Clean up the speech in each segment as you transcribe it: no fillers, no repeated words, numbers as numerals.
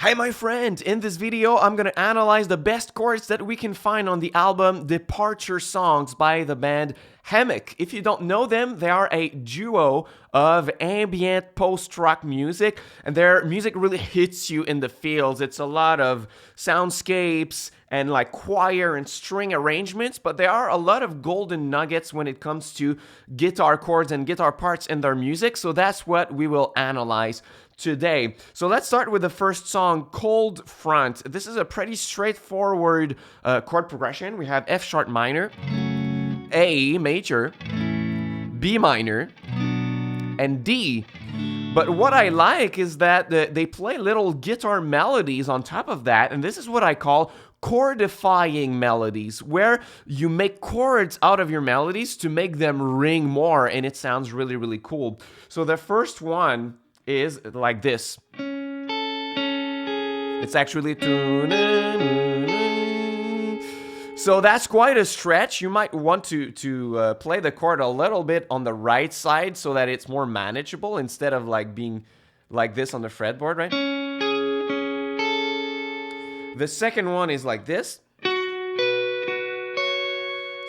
Hey my friend, in this video I'm gonna analyze the best chords that we can find on the album Departure Songs by the band Hammock. If you don't know them, they are a duo of ambient post-rock music, and their music really hits you in the feels. It's a lot of soundscapes and like choir and string arrangements, but there are a lot of golden nuggets when it comes to guitar chords and guitar parts in their music, so that's what we will analyze today. So let's start with the first song, Cold Front. This is a pretty straightforward chord progression. We have F sharp minor, A major, B minor, and D. But what I like is that they play little guitar melodies on top of that, and this is what I call chordifying melodies, where you make chords out of your melodies to make them ring more, and it sounds really, really cool. So the first one is like this. It's actually so that's quite a stretch. You might want to play the chord a little bit on the right side so that it's more manageable instead of like being like this on the fretboard, right? The second one is like this.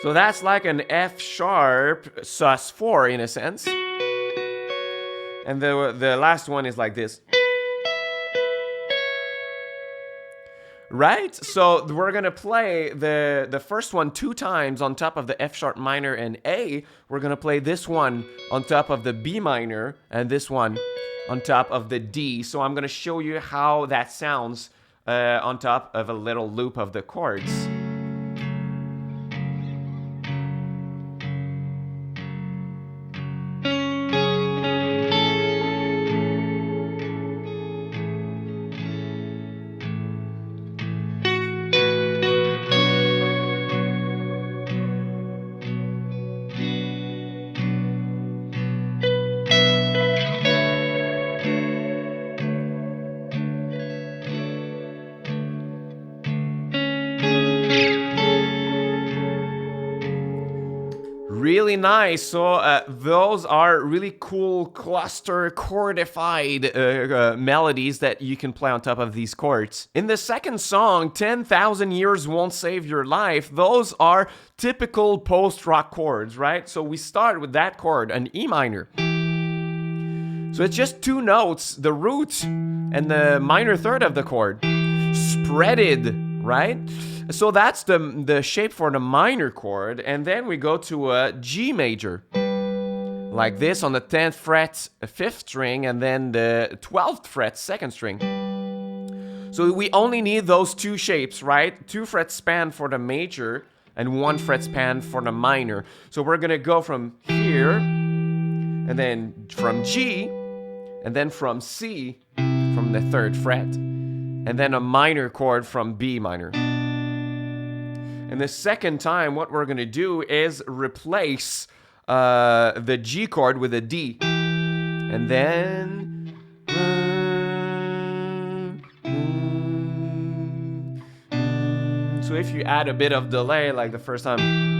So that's like an F sharp sus4 in a sense. And the last one is like this. Right? So we're gonna play the first one 2 times on top of the F sharp minor and A. We're gonna play this one on top of the B minor and this one on top of the D. So I'm gonna show you how that sounds on top of a little loop of the chords. Really nice. So those are really cool cluster chordified melodies that you can play on top of these chords. In the second song, 10,000 Years Won't Save Your Life, those are typical post-rock chords, right? So we start with that chord, an E minor. So it's just 2 notes, the root and the minor third of the chord, spreaded, right? So that's the shape for the minor chord, and then we go to a G major, like this on the 10th fret, 5th string, and then the 12th fret, 2nd string. So we only need those 2 shapes, right? 2 fret span for the major and 1 fret span for the minor. So we're gonna go from here, and then from G, and then from C, from the 3rd fret, and then a minor chord from B minor. And the second time, what we're going to do is replace the G chord with a D. And then... So if you add a bit of delay, like the first time...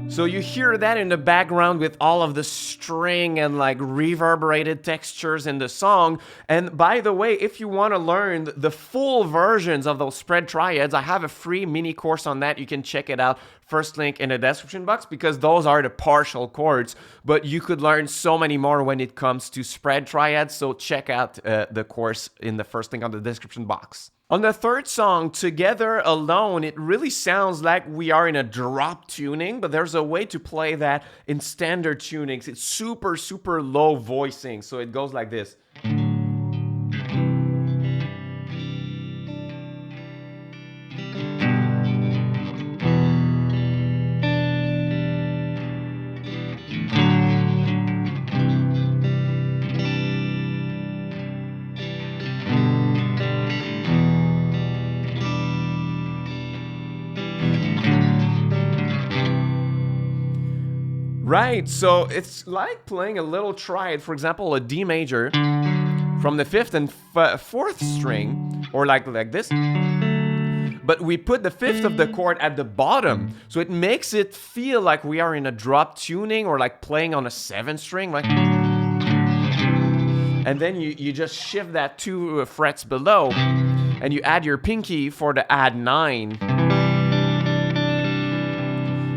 So you hear that in the background with all of the string and like reverberated textures in the song. And by the way, if you want to learn the full versions of those spread triads, I have a free mini course on that. You can check it out. First link in the description box, because those are the partial chords. But you could learn so many more when it comes to spread triads. So check out the course in the first link on the description box. On the third song, Together Alone, it really sounds like we are in a drop tuning, but there's a way to play that in standard tunings. It's super, super low voicing, so it goes like this. Right, so it's like playing a little triad, for example, a D major from the 5th and 4th string, or like this. But we put the 5th of the chord at the bottom, so it makes it feel like we are in a drop tuning or like playing on a 7th string, like. And then you just shift that 2 frets below, and you add your pinky for the add 9.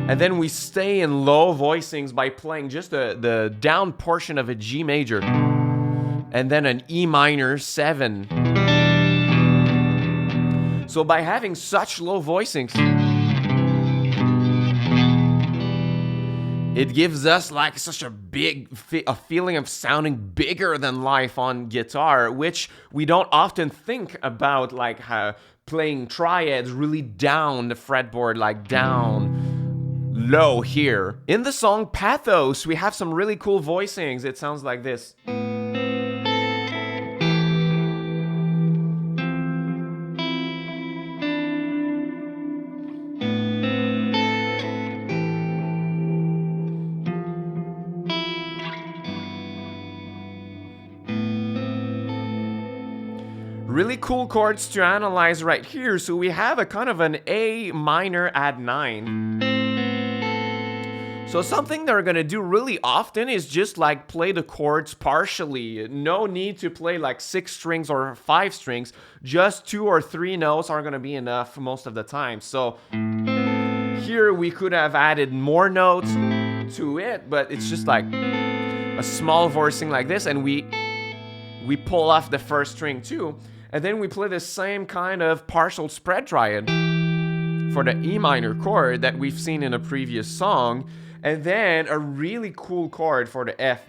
And then we stay in low voicings by playing just the down portion of a G major, and then an E minor 7. So by having such low voicings, it gives us like such a big a feeling of sounding bigger than life on guitar, which we don't often think about, like how playing triads really down the fretboard, like down low here. In the song Pathos, we have some really cool voicings. It sounds like this. Really cool chords to analyze right here. So we have a kind of an A minor add 9. So something they're gonna do really often is just like play the chords partially. No need to play like 6 strings or 5 strings. Just 2 or 3 notes are gonna be enough most of the time. So here we could have added more notes to it, but it's just like a small voicing like this, and we pull off the first string too. And then we play the same kind of partial spread triad for the E minor chord that we've seen in a previous song. And then a really cool chord for the F.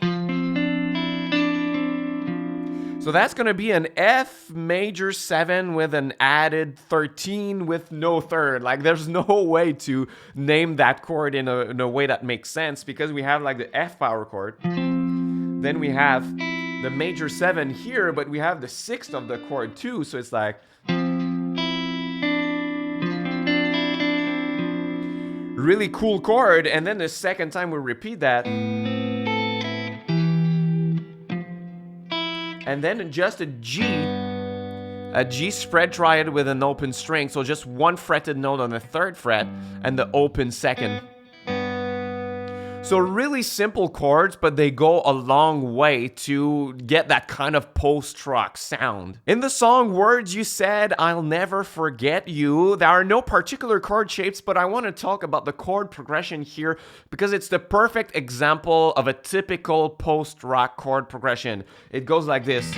So that's going to be an F major 7 with an added 13 with no third. Like there's no way to name that chord in a way that makes sense, because we have like the F power chord. Then we have the major 7 here, but we have the 6th of the chord too, so it's like really cool chord. And then the second time we repeat that, and then just a G spread triad with an open string, so just 1 fretted note on the 3rd fret and the open 2nd. So really simple chords, but they go a long way to get that kind of post-rock sound. In the song Words You Said, I'll Never Forget You, there are no particular chord shapes, but I want to talk about the chord progression here because it's the perfect example of a typical post-rock chord progression. It goes like this.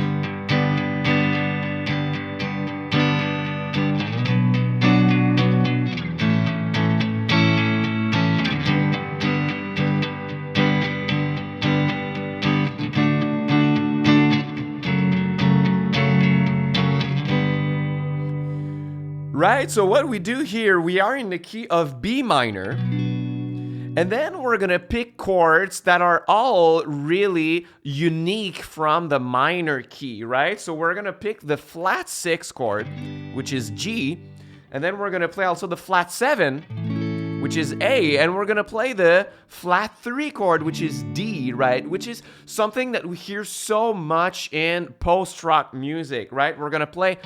Right, so what we do here, we are in the key of B minor, and then we're gonna pick chords that are all really unique from the minor key, right? So we're gonna pick the flat 6 chord, which is G, and then we're gonna play also the flat 7, which is A, and we're gonna play the flat 3 chord, which is D, right? Which is something that we hear so much in post-rock music, right? We're gonna play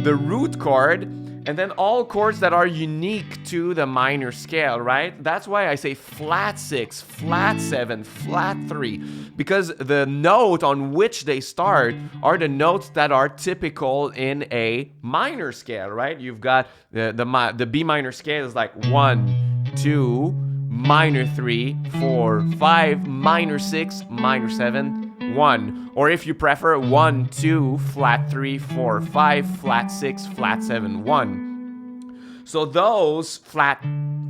the root chord, and then all chords that are unique to the minor scale, right? That's why I say flat 6, flat 7, flat 3, because the note on which they start are the notes that are typical in a minor scale, right? You've got the B minor scale is like 1, 2, minor 3, 4, 5, minor 6, minor 7, 1. Or if you prefer, 1, 2, flat 3, 4, 5, flat 6, flat 7, 1. So those flat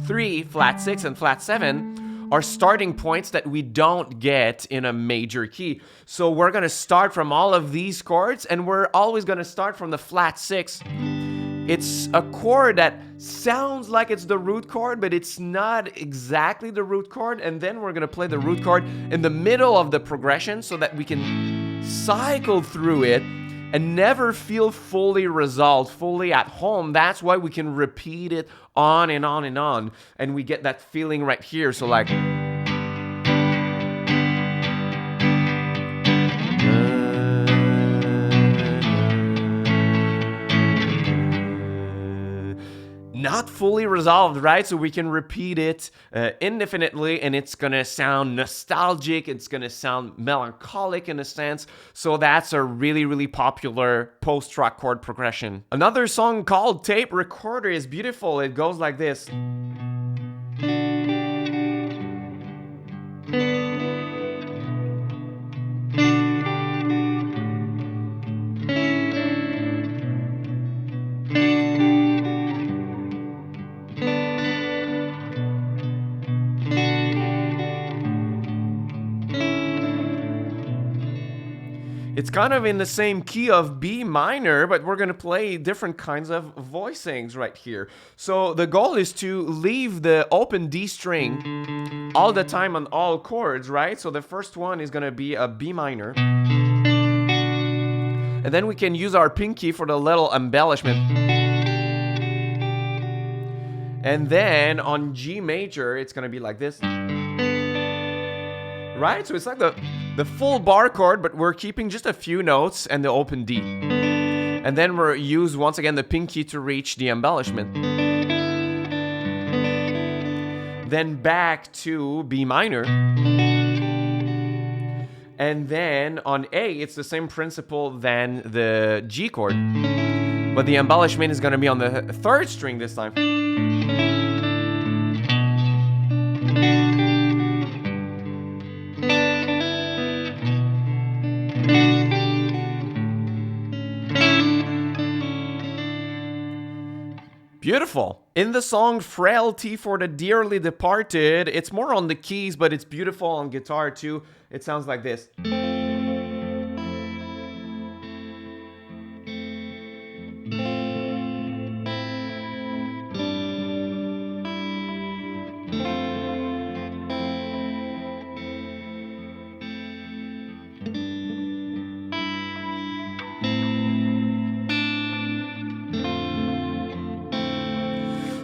3, flat 6, and flat 7 are starting points that we don't get in a major key. So we're going to start from all of these chords, and we're always going to start from the flat 6. It's a chord that sounds like it's the root chord, but it's not exactly the root chord. And then we're going to play the root chord in the middle of the progression so that we can cycle through it and never feel fully resolved, fully at home. That's why we can repeat it on and on and on. And we get that feeling right here. So like... fully resolved, right? So we can repeat it indefinitely, and it's gonna sound nostalgic, it's gonna sound melancholic in a sense. So that's a really, really popular post-rock chord progression. Another song called Tape Recorder is beautiful. It goes like this. It's kind of in the same key of B minor, but we're gonna play different kinds of voicings right here. So the goal is to leave the open D string all the time on all chords, right? So the first one is gonna be a B minor. And then we can use our pinky for the little embellishment. And then on G major, it's gonna be like this. Right? So it's like the full bar chord, but we're keeping just a few notes and the open D. And then we'll use, once again, the pinky to reach the embellishment. Then back to B minor. And then on A, it's the same principle than the G chord. But the embellishment is going to be on the third string this time. Beautiful. In the song Frailty for the Dearly Departed, it's more on the keys, but it's beautiful on guitar too. It sounds like this.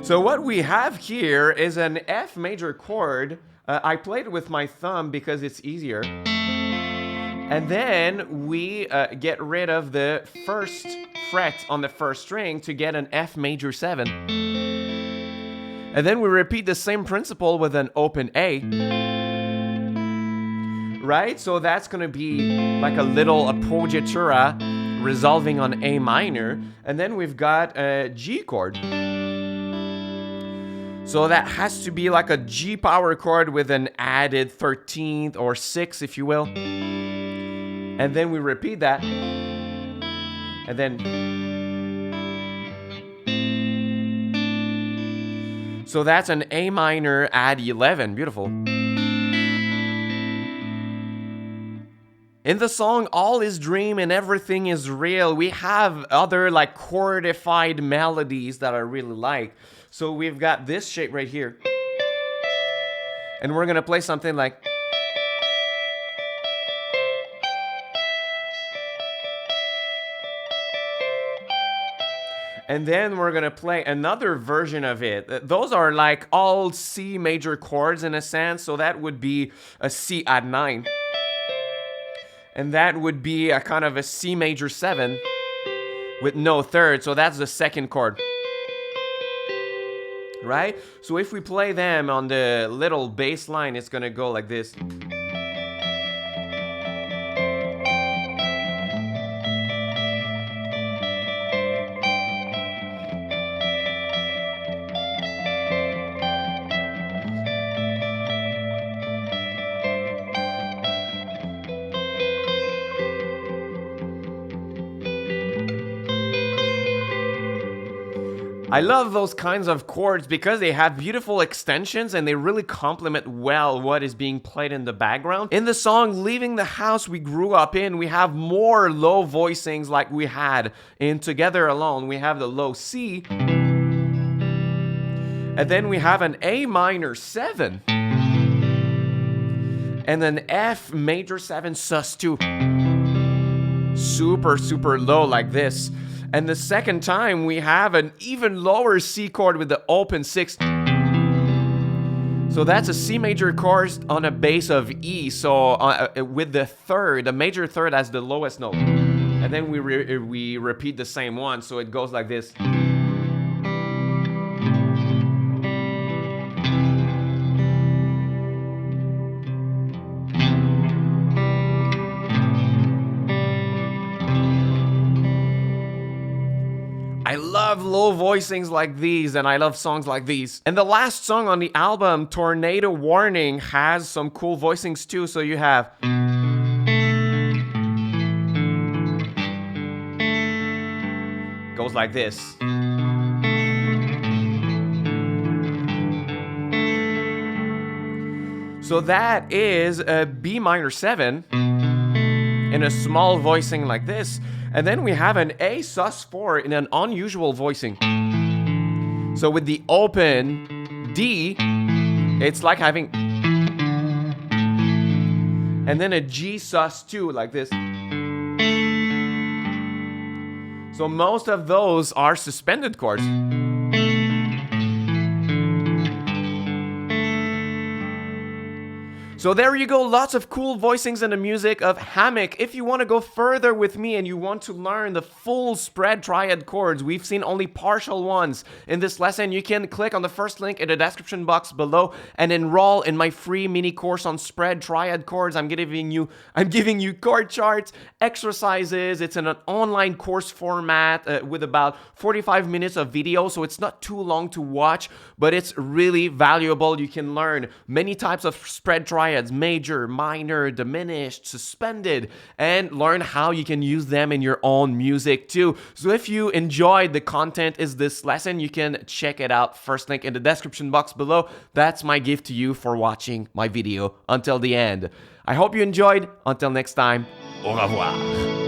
So what we have here is an F major chord. I played with my thumb because it's easier. And then we get rid of the first fret on the first string to get an F major 7. And then we repeat the same principle with an open A. Right? So that's going to be like a little appoggiatura resolving on A minor. And then we've got a G chord. So that has to be like a G power chord with an added 13th or 6th, if you will. And then we repeat that. And then... So that's an A minor add 11. Beautiful. In the song All Is Dream and Everything Is Real, we have other like chordified melodies that I really like. So we've got this shape right here. And we're gonna play something like... And then we're gonna play another version of it. Those are like all C major chords in a sense, so that would be a C add 9. And that would be a kind of a C major 7 with no third, so that's the second chord. Right? So if we play them on the little bass line, it's gonna go like this. I love those kinds of chords because they have beautiful extensions and they really complement well what is being played in the background. In the song Leaving the House We Grew Up In, we have more low voicings like we had in Together Alone. We have the low C. And then we have an A minor 7. And an F major 7 sus2. Super, super low like this. And the second time, we have an even lower C chord with the open 6th. So that's a C major chord on a bass of E. So with the third, the major third as the lowest note. And then we repeat the same one. So it goes like this. I love low voicings like these, and I love songs like these. And the last song on the album, Tornado Warning, has some cool voicings too. So you have... goes like this. So that is a B minor 7 in a small voicing like this. And then we have an A sus4 in an unusual voicing. So with the open D, it's like having... and then a G sus2 like this. So most of those are suspended chords. So there you go, lots of cool voicings in the music of Hammock. If you want to go further with me and you want to learn the full spread triad chords, we've seen only partial ones in this lesson, you can click on the first link in the description box below and enroll in my free mini course on spread triad chords. I'm giving you chord charts, exercises. It's in an online course format with about 45 minutes of video, so it's not too long to watch, but it's really valuable. You can learn many types of spread triads, major, minor, diminished, suspended, and learn how you can use them in your own music too. So if you enjoyed the content is this lesson, you can check it out. First link in the description box below. That's my gift to you for watching my video until the end. I hope you enjoyed. Until next time, au revoir.